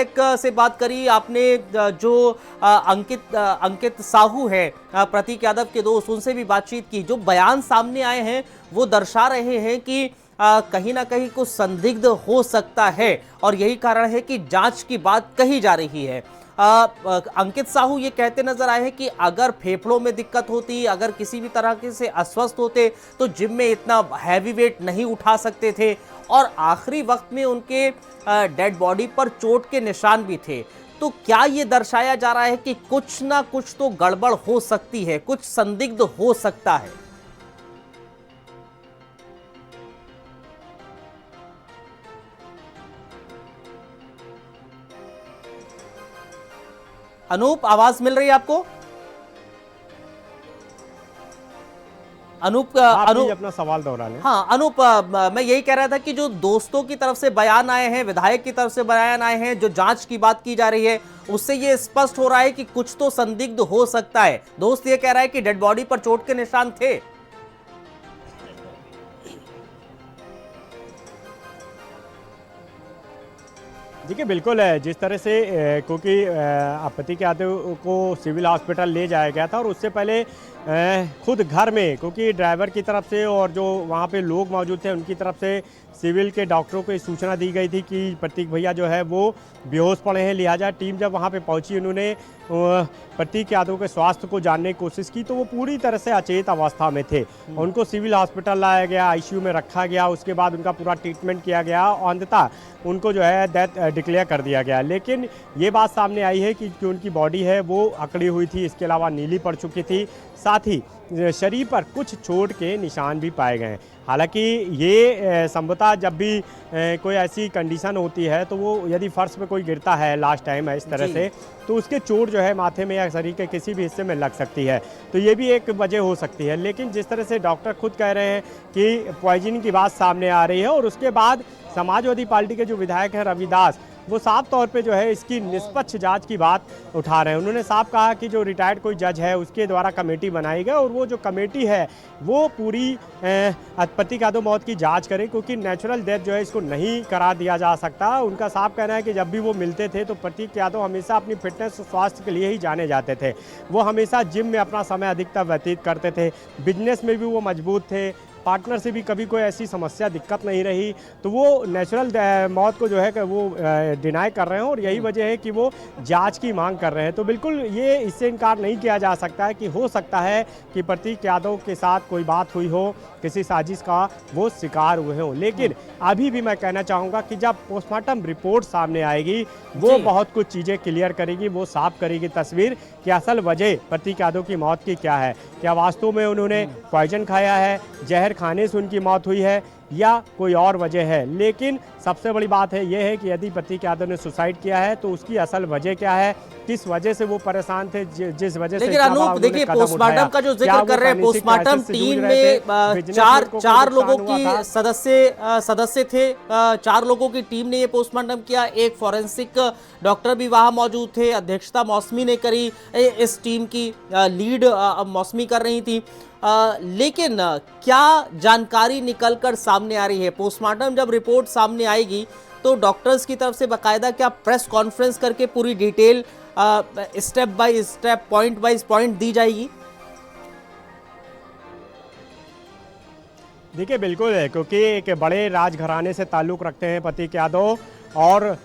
विधायक से बात करी आपने, जो अंकित साहू है, प्रतीक यादव के दोस्त, उनसे भी बातचीत की। जो बयान सामने आए हैं वो दर्शा रहे हैं कि कहीं ना कहीं कुछ संदिग्ध हो सकता है और यही कारण है कि जांच की बात कही जा रही है। अंकित साहू ये कहते नजर आए हैं कि अगर फेफड़ों में दिक्कत होती, अगर किसी भी तरह के से अस्वस्थ होते तो जिम में इतना हैवी वेट नहीं उठा सकते थे और आखिरी वक्त में उनके डेड बॉडी पर चोट के निशान भी थे। तो क्या ये दर्शाया जा रहा है कि कुछ ना कुछ तो गड़बड़ हो सकती है, कुछ संदिग्ध हो सकता है? अनूप, आवाज मिल रही है आपको? अनूप, आप अपना सवाल दोहरा लें। हाँ अनूप, मैं यही कह रहा था कि जो दोस्तों की तरफ से बयान आए हैं, विधायक की तरफ से बयान आए हैं, जो जांच की बात की जा रही है, उससे ये स्पष्ट हो रहा है कि कुछ तो संदिग्ध हो सकता है। दोस्त ये कह रहा है कि डेड बॉडी पर चोट के निशान थे। देखिए बिल्कुल है, जिस तरह से क्योंकि प्रतीक यादव को सिविल हॉस्पिटल ले जाया गया था और उससे पहले खुद घर में, क्योंकि ड्राइवर की तरफ से और जो वहाँ पे लोग मौजूद थे उनकी तरफ से सिविल के डॉक्टरों को सूचना दी गई थी कि प्रतीक भैया जो है वो बेहोश पड़े हैं। लिहाजा टीम जब वहाँ पे पहुँची, उन्होंने प्रतीक यादव के स्वास्थ्य को जानने की कोशिश की तो वो पूरी तरह से अचेत अवस्था में थे। उनको सिविल हॉस्पिटल लाया गया, आईसीयू में रखा गया, उसके बाद उनका पूरा ट्रीटमेंट किया गया और अंततः उनको जो है डेथ डिक्लेयर कर दिया गया। लेकिन ये बात सामने आई है कि उनकी बॉडी है वो अकड़ी हुई थी, इसके अलावा नीली पड़ चुकी थी, साथ ही शरीर पर कुछ चोट के निशान भी पाए गए। हालांकि ये संभवतः जब भी कोई ऐसी कंडीशन होती है तो वो यदि फर्श पे कोई गिरता है लास्ट टाइम है इस तरह से, तो उसके चोट जो है माथे में या शरीर के किसी भी हिस्से में लग सकती है, तो ये भी एक वजह हो सकती है। लेकिन जिस तरह से डॉक्टर खुद कह रहे हैं कि पॉइजनिंग की बात सामने आ रही है और उसके बाद समाजवादी पार्टी के जो विधायक हैं रविदास, वो साफ तौर पे जो है इसकी निष्पक्ष जांच की बात उठा रहे हैं। उन्होंने साफ कहा कि जो रिटायर्ड कोई जज है उसके द्वारा कमेटी बनाई गई और वो जो कमेटी है वो पूरी प्रतीक यादव मौत की जांच करे, क्योंकि नेचुरल डेथ जो है इसको नहीं करा दिया जा सकता। उनका साफ कहना है कि जब भी वो मिलते थे तो प्रतीक यादव हमेशा अपनी फिटनेस और स्वास्थ्य के लिए ही जाने जाते थे। वो हमेशा जिम में अपना समय अधिकतर व्यतीत करते थे, बिजनेस में भी वो मजबूत थे, पार्टनर से भी कभी कोई ऐसी समस्या दिक्कत नहीं रही, तो वो नेचुरल मौत को जो है कि वो डिनाई कर रहे हैं और यही वजह है कि वो जांच की मांग कर रहे हैं। तो बिल्कुल ये इससे इनकार नहीं किया जा सकता है कि हो सकता है कि प्रतीक यादव के साथ कोई बात हुई हो, किसी साजिश का वो शिकार हुए हों। लेकिन अभी भी मैं कहना चाहूँगा कि जब पोस्टमार्टम रिपोर्ट सामने आएगी वो बहुत कुछ चीज़ें क्लियर करेगी, वो साफ करेगी तस्वीर कि असल वजह प्रतीक यादव की मौत की क्या है। क्या वास्तव में उन्होंने पॉइजन खाया है, जहर खाने से उनकी मौत हुई है या कोई और वजह है। लेकिन सबसे बड़ी बात है यह है कि यदि प्रतीक यादव ने सुसाइड किया है तो उसकी असल वजह क्या है, किस वजह से वो परेशान थे, जिस वजह से। लेकिन अनूप देखिए, पोस्टमार्टम का जो जिक्र कर रहे हैं, पोस्टमार्टम टीम में चार लोगों की सदस्य थे, 4 लोगों की टीम ने ये पोस्टमार्टम किया। एक फॉरेंसिक डॉक्टर भी वहां मौजूद थे, अध्यक्षता मौसमी ने करी, इस टीम की लीड मौसमी कर रही थी। लेकिन क्या जानकारी निकलकर सामने आ रही है? पोस्टमार्टम जब रिपोर्ट सामने आएगी तो डॉक्टर्स की तरफ से बाकायदा क्या प्रेस कॉन्फ्रेंस करके पूरी detail step by step, point by point दी जाएगी? देखिए बिल्कुल है, क्योंकि एक बड़े राजघराने से ताल्लुक़ रखते हैं प्रतीक यादव और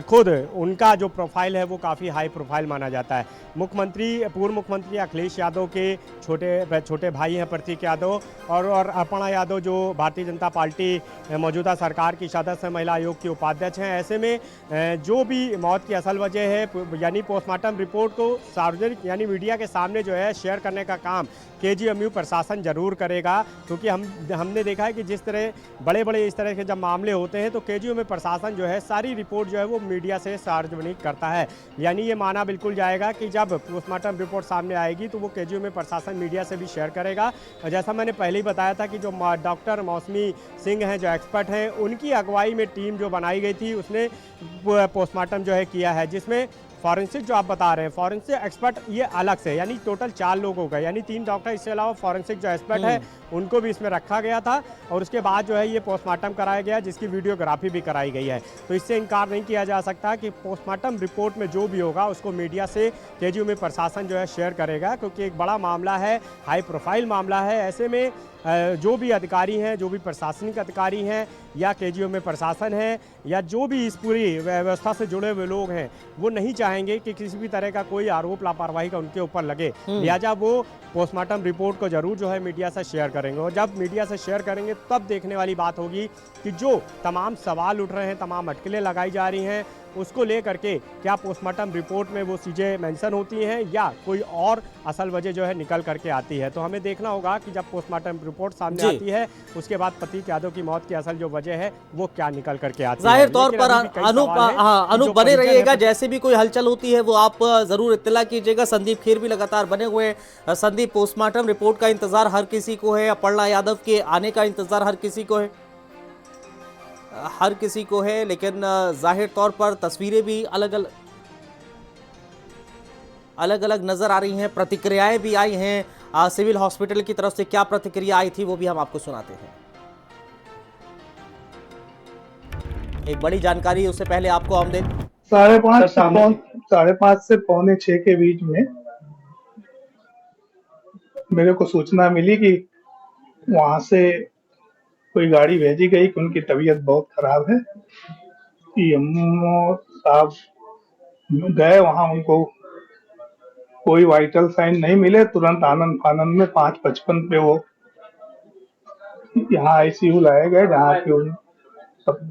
खुद उनका जो प्रोफाइल है वो काफ़ी हाई प्रोफाइल माना जाता है। पूर्व मुख्यमंत्री अखिलेश यादव के छोटे भाई हैं प्रतीक यादव और अर्पणा यादव जो भारतीय जनता पार्टी मौजूदा सरकार की सदस्य महिला आयोग की उपाध्यक्ष हैं। ऐसे में जो भी मौत की असल वजह है यानी पोस्टमार्टम रिपोर्ट को सार्वजनिक यानी मीडिया के सामने जो है शेयर करने का काम केजीएमयू प्रशासन जरूर करेगा, क्योंकि हमने देखा है कि जिस तरह बड़े इस तरह के जब मामले होते हैं तो केजीएमयू प्रशासन जो है सारी रिपोर्ट जो है वो मीडिया से सार्वजनिक करता है। यानी ये माना बिल्कुल जाएगा कि जब पोस्टमार्टम रिपोर्ट सामने आएगी तो वो केजीएमयू प्रशासन मीडिया से भी शेयर करेगा। और जैसा मैंने पहले ही बताया था कि जो डॉक्टर मौसमी सिंह हैं जो एक्सपर्ट हैं, उनकी अगुवाई में टीम जो बनाई गई थी उसने पोस्टमार्टम जो है किया है, जिसमें फॉरेंसिक जो आप बता रहे हैं, फॉरेंसिक एक्सपर्ट ये अलग से, यानी टोटल 4 लोग हो गए, यानी 3 डॉक्टर, इसके अलावा फॉरेंसिक जो एक्सपर्ट है उनको भी इसमें रखा गया था और उसके बाद जो है ये पोस्टमार्टम कराया गया, जिसकी वीडियोग्राफी भी कराई गई है। तो इससे इनकार नहीं किया जा सकता कि पोस्टमार्टम रिपोर्ट में जो भी होगा उसको मीडिया से केजीएम में प्रशासन जो है शेयर करेगा, क्योंकि एक बड़ा मामला है, हाई प्रोफाइल मामला है। ऐसे में जो भी अधिकारी हैं, जो भी प्रशासनिक अधिकारी हैं या केजीएम में प्रशासन है या जो भी इस पूरी व्यवस्था से जुड़े हुए लोग हैं, वो नहीं चाहेंगे कि किसी भी तरह का कोई आरोप लापरवाही का उनके ऊपर लगे। लिहाजा वो पोस्टमार्टम रिपोर्ट को जरूर जो है मीडिया से शेयर करेंगे और जब मीडिया से शेयर करेंगे तब देखने वाली बात होगी कि जो तमाम सवाल उठ रहे हैं, तमाम अटकलें लगाई जा रही हैं, उसको लेकर के क्या पोस्टमार्टम रिपोर्ट में वो चीज़ें मेंशन होती हैं या कोई और असल वजह जो है निकल करके आती है। तो हमें देखना होगा कि जब पोस्टमार्टम रिपोर्ट सामने आती है उसके बाद प्रतीक यादव की मौत की असल जो वजह है वो क्या निकल करके आती है। जाहिर तौर पर अनूप बने रहिएगा, जैसे भी कोई हलचल होती है वो आप जरूर इत्तला कीजिएगा। संदीप खेर भी लगातार बने हुए हैं। संदीप, पोस्टमार्टम रिपोर्ट का इंतजार हर किसी को है, अपर्णा यादव के आने का इंतजार हर किसी को है, लेकिन जाहिर तौर पर तस्वीरें भी अलग अलग नजर आ रही हैं, प्रतिक्रियाएं भी आई हैं। सिविल हॉस्पिटल की तरफ से क्या प्रतिक्रिया आई थी वो भी हम आपको सुनाते हैं। एक बड़ी जानकारी उससे पहले आपको हम दें। 5:30 से 5:45 के बीच में मेरे को सूचना मिली कि वहां से कोई गाड़ी भेजी गई कि उनकी तबीयत बहुत खराब है। एमओ साहब गए वहां, उनको कोई वाइटल साइन नहीं मिले। तुरंत आनंद फानंद में 5:55 पे वो यहाँ आईसीयू लाए गए, जहाँ पे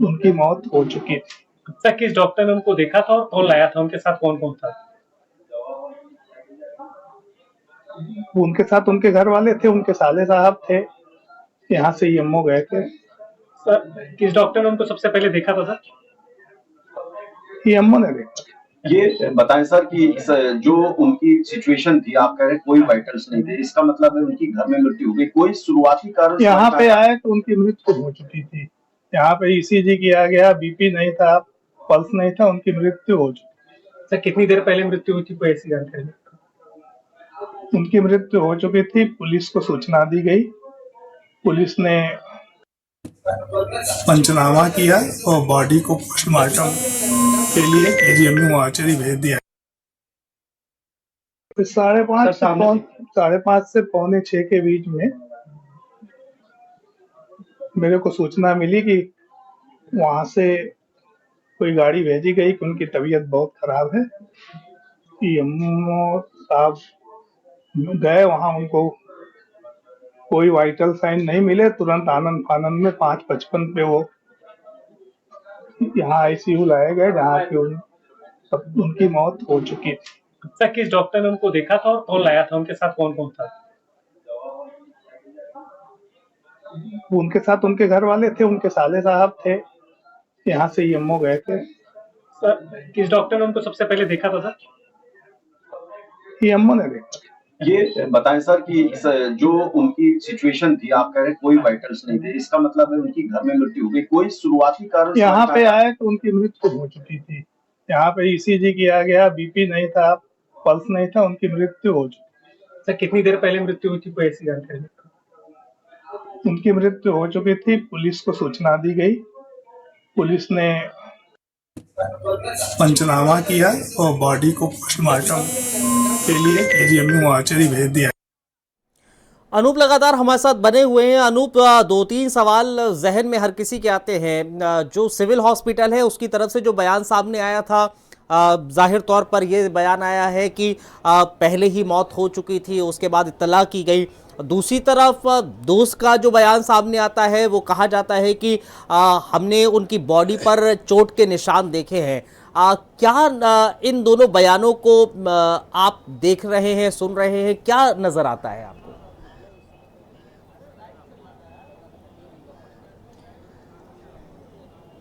उनकी मौत हो चुकी थी। सर, किस डॉक्टर ने उनको देखा था और कौन लाया था? उनके साथ कौन कौन था? उनके साथ उनके घर वाले थे, उनके साले साहब थे, यहाँ से एमओ गए थे। सर, किस डॉक्टर ने उनको सबसे पहले देखा था सर? एमओ ने देखा। ये बताएं सर कि जो उनकी सिचुएशन थी, आप कह रहे कोई वाइटल्स नहीं थे, इसका मतलब है उनकी घर में मृत्यु हो गई। कोई शुरुआती कारण यहाँ पे आए तो उनकी मृत्यु हो चुकी थी। यहाँ पे ईसीजी किया गया, बीपी नहीं था, पल्स नहीं था, उनकी मृत्यु हो चुकी। सर, कितनी देर पहले मृत्यु हुई थी, कोई ऐसी जानकारी? उनकी मृत्यु हो चुकी थी, पुलिस को सूचना दी गई, पुलिस ने पंचनामा किया और बॉडी को पोस्टमार्टम के लिए केजीएम मोर्चरी भेज दिया। 5:30 से 5:45 के बीच में मेरे को सूचना मिली कि वहां से कोई गाड़ी भेजी गई कि उनकी तबीयत बहुत खराब है। एमओ साहब गए वहां, उनको कोई वाइटल साइन नहीं मिले। तुरंत आनंद फानंद में 5:55 पे वो यहाँ आईसीयू लाए गए, जहाँ पे उनकी मौत हो चुकी थी। सर, किस डॉक्टर ने उनको देखा था और कौन लाया था? उनके साथ कौन कौन था? उनके साथ उनके घर वाले थे, उनके साले साहब थे, यहाँ से एमओ गए थे। सर, किस डॉक्टर ने उनको सबसे पहले देखा था सर? एमओ ने देखा। ये बताएं सर कि जो उनकी सिचुएशन थी, आप कह रहे कोई वाइटल्स नहीं थे, इसका मतलब है उनकी घर में मृत्यु हो गई। कोई शुरुआती कारण यहाँ पे आए तो उनकी मृत्यु हो चुकी थी। यहाँ पे ईसीजी किया गया, बीपी नहीं था, पल्स नहीं था, उनकी मृत्यु हो चुकी। सर, कितनी देर पहले मृत्यु हुई थी, कोई ऐसी जानकारी? उनकी मृत्यु हो चुकी थी, पुलिस को सूचना दी गई, पुलिस ने पंचनामा किया और बॉडी को पोस्टमार्टम के लिए केजीएम मोर्चरी भेज दिया। अनूप लगातार हमारे साथ बने हुए हैं। अनूप, 2-3 सवाल जहन में हर किसी के आते हैं। जो सिविल हॉस्पिटल है उसकी तरफ से जो बयान सामने आया था, जाहिर तौर पर यह बयान आया है कि पहले ही मौत हो चुकी थी, उसके बाद इत्तला की गई। दूसरी तरफ दोस्त का जो बयान सामने आता है वो कहा जाता है कि हमने उनकी बॉडी पर चोट के निशान देखे हैं। क्या इन दोनों बयानों को आप देख रहे हैं, सुन रहे हैं, क्या नजर आता है आपको?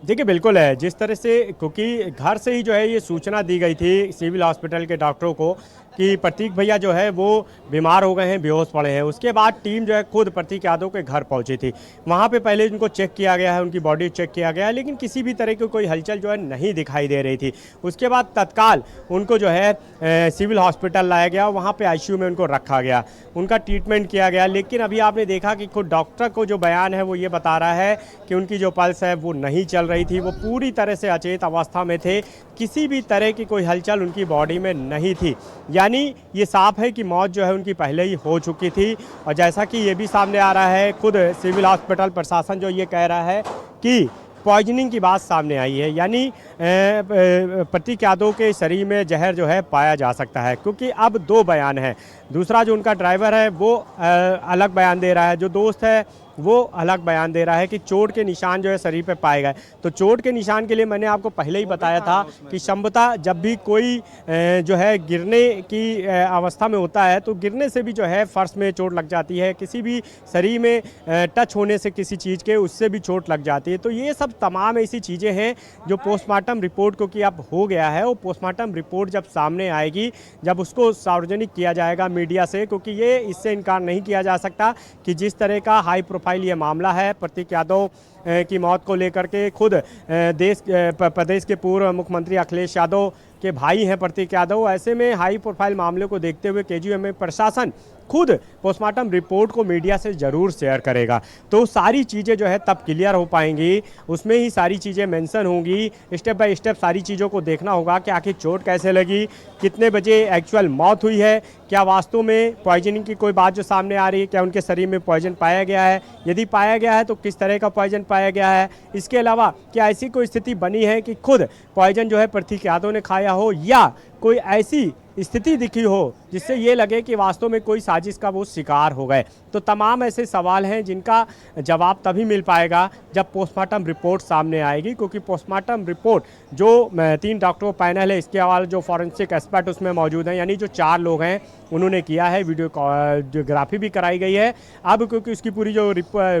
देखिए बिल्कुल है, जिस तरह से, क्योंकि घर से ही जो है ये सूचना दी गई थी सिविल हॉस्पिटल के डॉक्टरों को कि प्रतीक भैया जो है वो बीमार हो गए हैं, बेहोश पड़े हैं। उसके बाद टीम जो है खुद प्रतीक यादव के घर पहुंची थी। वहां पे पहले उनको चेक किया गया है, उनकी बॉडी चेक किया गया है, लेकिन किसी भी तरह की कोई हलचल जो है नहीं दिखाई दे रही थी। उसके बाद तत्काल उनको जो है सिविल हॉस्पिटल लाया गया, वहाँ पे आईसीयू में उनको रखा गया, उनका ट्रीटमेंट किया गया। लेकिन अभी आपने देखा कि खुद डॉक्टर को जो बयान है वो ये बता रहा है कि उनकी जो पल्स है वो नहीं चल रही थी, वो पूरी तरह से अचेत अवस्था में थे, किसी भी तरह की कोई हलचल उनकी बॉडी में नहीं थी। यानी ये साफ है कि मौत जो है उनकी पहले ही हो चुकी थी। और जैसा कि ये भी सामने आ रहा है, खुद सिविल हॉस्पिटल प्रशासन जो ये कह रहा है कि पॉइजनिंग की बात सामने आई है, यानी प्रतीक यादव के शरीर में जहर जो है पाया जा सकता है, क्योंकि अब दो बयान हैं। दूसरा जो उनका ड्राइवर है वो अलग बयान दे रहा है, जो दोस्त है वो अलग बयान दे रहा है कि चोट के निशान जो है शरीर पे पाए गए। तो चोट के निशान के लिए मैंने आपको पहले ही बताया था कि संभवतः जब भी कोई जो है गिरने की अवस्था में होता है तो गिरने से भी जो है फर्श में चोट लग जाती है, किसी भी शरीर में टच होने से किसी चीज़ के उससे भी चोट लग जाती है। तो ये सब तमाम ऐसी चीज़ें हैं जो पोस्टमार्टम रिपोर्ट को कि अब हो गया है, वो पोस्टमार्टम रिपोर्ट जब सामने आएगी, जब उसको सार्वजनिक किया जाएगा मीडिया से, क्योंकि ये इससे इनकार नहीं किया जा सकता कि जिस तरह का हाई प्रोफाइल ये मामला है प्रतीक यादव की मौत को लेकर के, खुद प्रदेश के पूर्व मुख्यमंत्री अखिलेश यादव के भाई हैं प्रतीक यादव। ऐसे में हाई प्रोफाइल मामले को देखते हुए केजीएमए प्रशासन खुद पोस्टमार्टम रिपोर्ट को मीडिया से ज़रूर शेयर करेगा। तो सारी चीज़ें जो है तब क्लियर हो पाएंगी, उसमें ही सारी चीज़ें मेंशन होंगी। स्टेप बाय स्टेप सारी चीज़ों को देखना होगा कि आखिर चोट कैसे लगी, कितने बजे एक्चुअल मौत हुई है, क्या वास्तव में पॉइजनिंग की कोई बात जो सामने आ रही है, क्या उनके शरीर में पॉइजन पाया गया है, यदि पाया गया है तो किस तरह का पॉइजन पाया गया है। इसके अलावा क्या ऐसी कोई स्थिति बनी है कि खुद पॉइजन जो है प्रतीक यादव ने खाया हो, या कोई ऐसी स्थिति दिखी हो जिससे ये लगे कि वास्तव में कोई साजिश का वो शिकार हो गए। तो तमाम ऐसे सवाल हैं जिनका जवाब तभी मिल पाएगा जब पोस्टमार्टम रिपोर्ट सामने आएगी, क्योंकि पोस्टमार्टम रिपोर्ट जो 3 डॉक्टरों पैनल है, इसके अलावा जो फॉरेंसिक एक्सपर्ट उसमें मौजूद हैं, यानी जो 4 लोग हैं उन्होंने किया है, वीडियोग्राफी भी कराई गई है। अब क्योंकि उसकी पूरी जो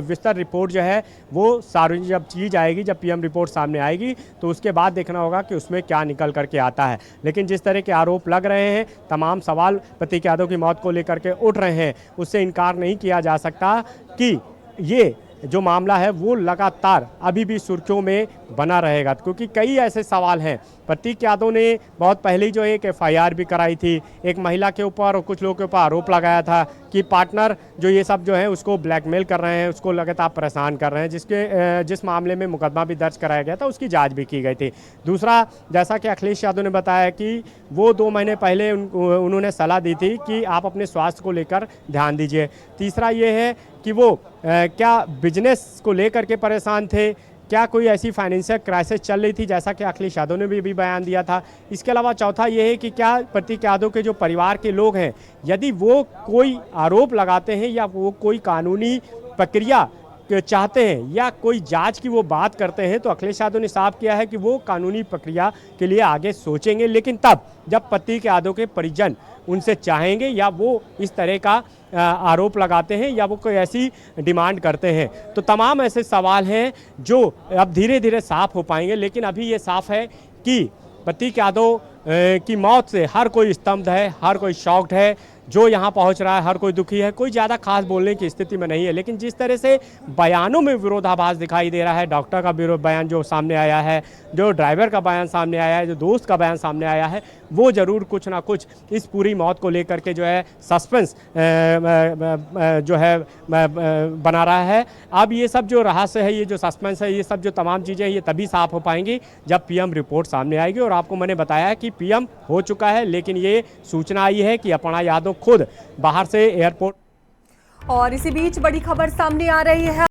विस्तार रिपोर्ट जो है वो सार्वजनिक जब की जाएगी, जब पीएम रिपोर्ट सामने आएगी तो उसके बाद देखना होगा कि उसमें क्या निकल करके आता है। लेकिन जिस तरह के आरोप लग रहे हैं, तमाम सवाल प्रतीक यादव की मौत को लेकर के उठ रहे हैं, उससे इनकार नहीं किया जा सकता कि ये जो मामला है वो लगातार अभी भी सुर्खियों में बना रहेगा, क्योंकि कई ऐसे सवाल हैं। प्रतीक यादव ने बहुत पहले ही जो एक एफआईआर भी कराई थी, एक महिला के ऊपर और कुछ लोगों के ऊपर आरोप लगाया था कि पार्टनर जो ये सब जो है उसको ब्लैकमेल कर रहे हैं, उसको लगातार परेशान कर रहे हैं, जिस मामले में मुकदमा भी दर्ज कराया गया था, उसकी जांच भी की गई थी। दूसरा, जैसा कि अखिलेश यादव ने बताया कि वो 2 महीने पहले उन्होंने सलाह दी थी कि आप अपने स्वास्थ्य को लेकर ध्यान दीजिए। तीसरा ये है कि वो क्या बिजनेस को लेकर के परेशान थे, क्या कोई ऐसी फाइनेंशियल क्राइसिस चल रही थी, जैसा कि अखिलेश यादव ने भी बयान दिया था। इसके अलावा चौथा ये है कि क्या प्रतीक यादव के जो परिवार के लोग हैं, यदि वो कोई आरोप लगाते हैं या वो कोई कानूनी प्रक्रिया चाहते हैं या कोई जांच की वो बात करते हैं, तो अखिलेश यादव ने साफ किया है कि वो कानूनी प्रक्रिया के लिए आगे सोचेंगे, लेकिन तब जब प्रतीक यादव के परिजन उनसे चाहेंगे या वो इस तरह का आरोप लगाते हैं या वो कोई ऐसी डिमांड करते हैं। तो तमाम ऐसे सवाल हैं जो अब धीरे धीरे साफ हो पाएंगे, लेकिन अभी ये साफ है कि प्रतीक यादव की मौत से हर कोई स्तब्ध है, हर कोई शॉक्ड है, जो यहाँ पहुँच रहा है हर कोई दुखी है, कोई ज़्यादा खास बोलने की स्थिति में नहीं है। लेकिन जिस तरह से बयानों में विरोधाभास दिखाई दे रहा है, डॉक्टर का बयान जो सामने आया है, जो ड्राइवर का बयान सामने आया है, जो दोस्त का बयान सामने आया है, वो ज़रूर कुछ ना कुछ इस पूरी मौत को लेकर के जो है सस्पेंस जो है बना रहा है। अब ये सब जो रहस्य है, ये जो सस्पेंस है, ये सब जो तमाम चीज़ें ये तभी साफ हो पाएंगी जब पीएम रिपोर्ट सामने आएगी। और आपको मैंने बताया कि पीएम हो चुका है, लेकिन ये सूचना आई है कि अपर्णा यादव खुद बाहर से एयरपोर्ट। और इसी बीच बड़ी खबर सामने आ रही है।